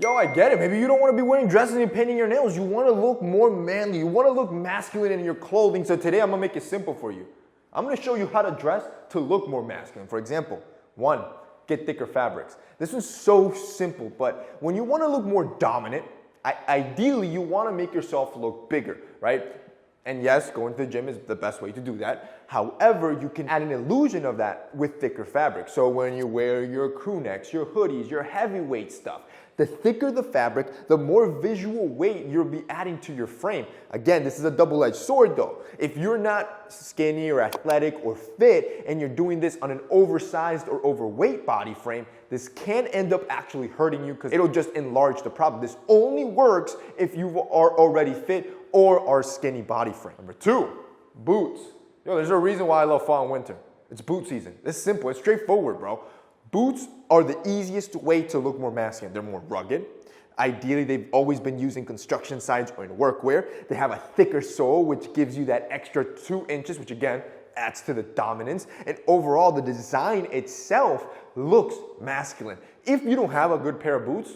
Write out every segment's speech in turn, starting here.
Yo, I get it. Maybe you don't want to be wearing dresses and painting your nails. You want to look more manly. You want to look masculine in your clothing. So today I'm going to make it simple for you. I'm going to show you how to dress to look more masculine. For example, 1, get thicker fabrics. This is so simple, but when you want to look more dominant, ideally you want to make yourself look bigger, right? And yes, going to the gym is the best way to do that. However, you can add an illusion of that with thicker fabric. So when you wear your crew necks, your hoodies, your heavyweight stuff, the thicker the fabric, the more visual weight you'll be adding to your frame. Again, this is a double-edged sword though. If you're not skinny or athletic or fit and you're doing this on an oversized or overweight body frame, this can end up actually hurting you because it'll just enlarge the problem. This only works if you are already fit or are skinny body frame. Number 2, boots. Yo, there's a reason why I love fall and winter. It's boot season. It's simple. It's straightforward, bro. Boots are the easiest way to look more masculine. They're more rugged. Ideally, they've always been used in construction sites or in workwear. They have a thicker sole, which gives you that extra 2 inches, which again, adds to the dominance. And overall, the design itself looks masculine. If you don't have a good pair of boots,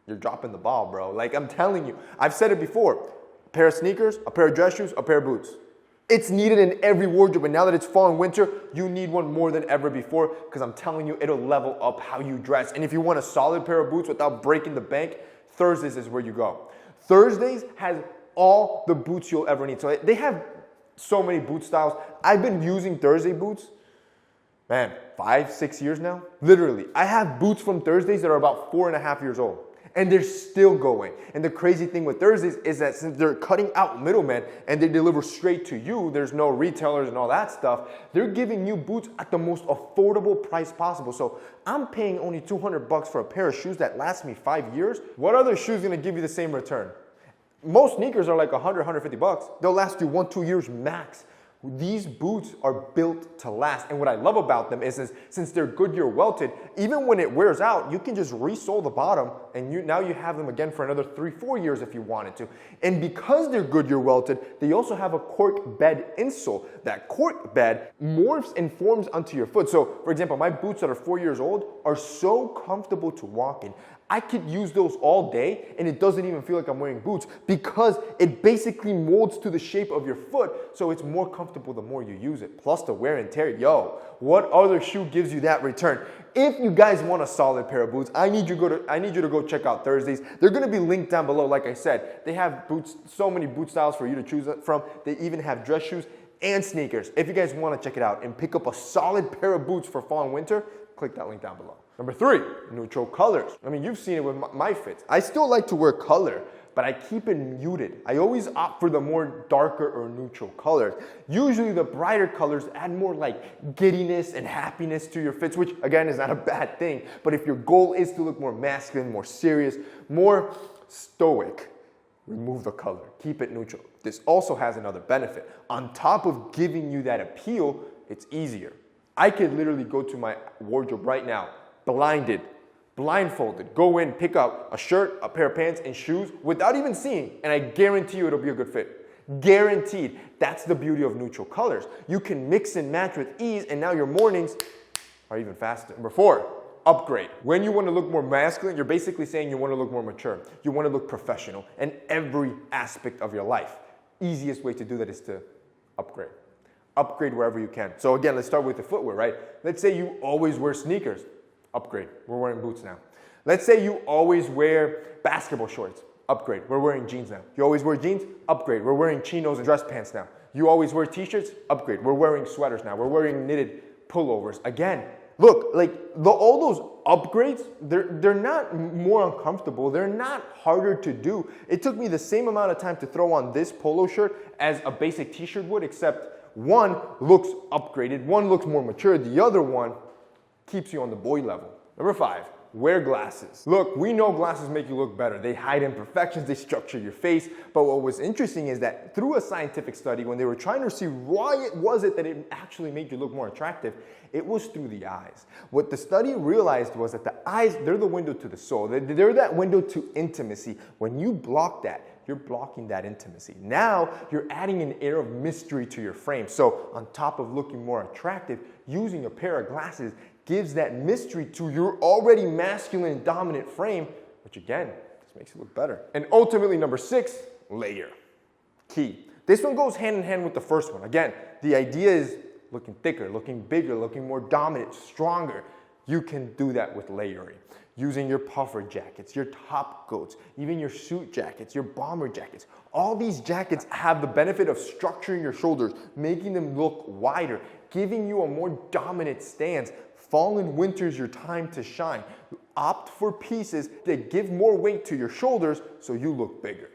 you're dropping the ball, bro. Like I'm telling you, I've said it before, a pair of sneakers, a pair of dress shoes, a pair of boots. It's needed in every wardrobe, and now that it's fall and winter, you need one more than ever before because I'm telling you, it'll level up how you dress. And if you want a solid pair of boots without breaking the bank, Thursdays is where you go. Thursdays has all the boots you'll ever need. So they have so many boot styles. I've been using Thursday boots, man, 5, 6 years now. Literally, I have boots from Thursdays that are about 4.5 years old. And they're still going. And the crazy thing with Thursdays is that since they're cutting out middlemen and they deliver straight to you, there's no retailers and all that stuff, they're giving you boots at the most affordable price possible. So I'm paying only $200 for a pair of shoes that last me 5 years. What other shoe is gonna give you the same return? Most sneakers are like $100, $150. They'll last you 1-2 years max. These boots are built to last. And what I love about them is since they're Goodyear welted, even when it wears out, you can just resole the bottom and now you have them again for another 3-4 years if you wanted to. And because they're Goodyear welted, they also have a cork bed insole. That cork bed morphs and forms onto your foot. So for example, my boots that are 4 years old are so comfortable to walk in. I could use those all day and it doesn't even feel like I'm wearing boots because it basically molds to the shape of your foot, so it's more comfortable the more you use it. Plus the wear and tear. Yo, what other shoe gives you that return? If you guys want a solid pair of boots, I need you to go check out Thursdays. They're gonna be linked down below. Like I said, they have boots, so many boot styles for you to choose from. They even have dress shoes and sneakers. If you guys wanna check it out and pick up a solid pair of boots for fall and winter, click that link down below. Number 3, neutral colors. I mean, you've seen it with my fits. I still like to wear color, but I keep it muted. I always opt for the more darker or neutral colors. Usually the brighter colors add more like giddiness and happiness to your fits, which again is not a bad thing. But if your goal is to look more masculine, more serious, more stoic, remove the color, keep it neutral. This also has another benefit. On top of giving you that appeal, it's easier. I could literally go to my wardrobe right now, blindfolded, go in, pick up a shirt, a pair of pants, and shoes without even seeing, and I guarantee you it'll be a good fit. Guaranteed. That's the beauty of neutral colors. You can mix and match with ease, and now your mornings are even faster. Number 4, upgrade. When you want to look more masculine, you're basically saying you want to look more mature. You want to look professional in every aspect of your life. Easiest way to do that is to upgrade. Upgrade wherever you can. So again, let's start with the footwear, right? Let's say you always wear sneakers. Upgrade. We're wearing boots now. Let's say you always wear basketball shorts. Upgrade. We're wearing jeans now. You always wear jeans? Upgrade. We're wearing chinos and dress pants now. You always wear t-shirts? Upgrade. We're wearing sweaters now. We're wearing knitted pullovers. Again, look, like all those upgrades, they're not more uncomfortable. They're not harder to do. It took me the same amount of time to throw on this polo shirt as a basic t-shirt would, except one looks upgraded, one looks more mature, the other one keeps you on the boy level. Number 5, wear glasses. Look, we know glasses make you look better. They hide imperfections, they structure your face. But what was interesting is that through a scientific study, when they were trying to see why that it actually made you look more attractive, it was through the eyes. What the study realized was that the eyes, they're the window to the soul. They're that window to intimacy. When you block that, you're blocking that intimacy. Now, you're adding an air of mystery to your frame. So on top of looking more attractive, using a pair of glasses gives that mystery to your already masculine and dominant frame which again, just makes it look better. And ultimately, number 6, layer. Key. This one goes hand in hand with the first one. Again, the idea is looking thicker, looking bigger, looking more dominant, stronger. You can do that with layering. Using your puffer jackets, your top coats, even your suit jackets, your bomber jackets. All these jackets have the benefit of structuring your shoulders, making them look wider, giving you a more dominant stance. Fall and winter is your time to shine. Opt for pieces that give more weight to your shoulders so you look bigger.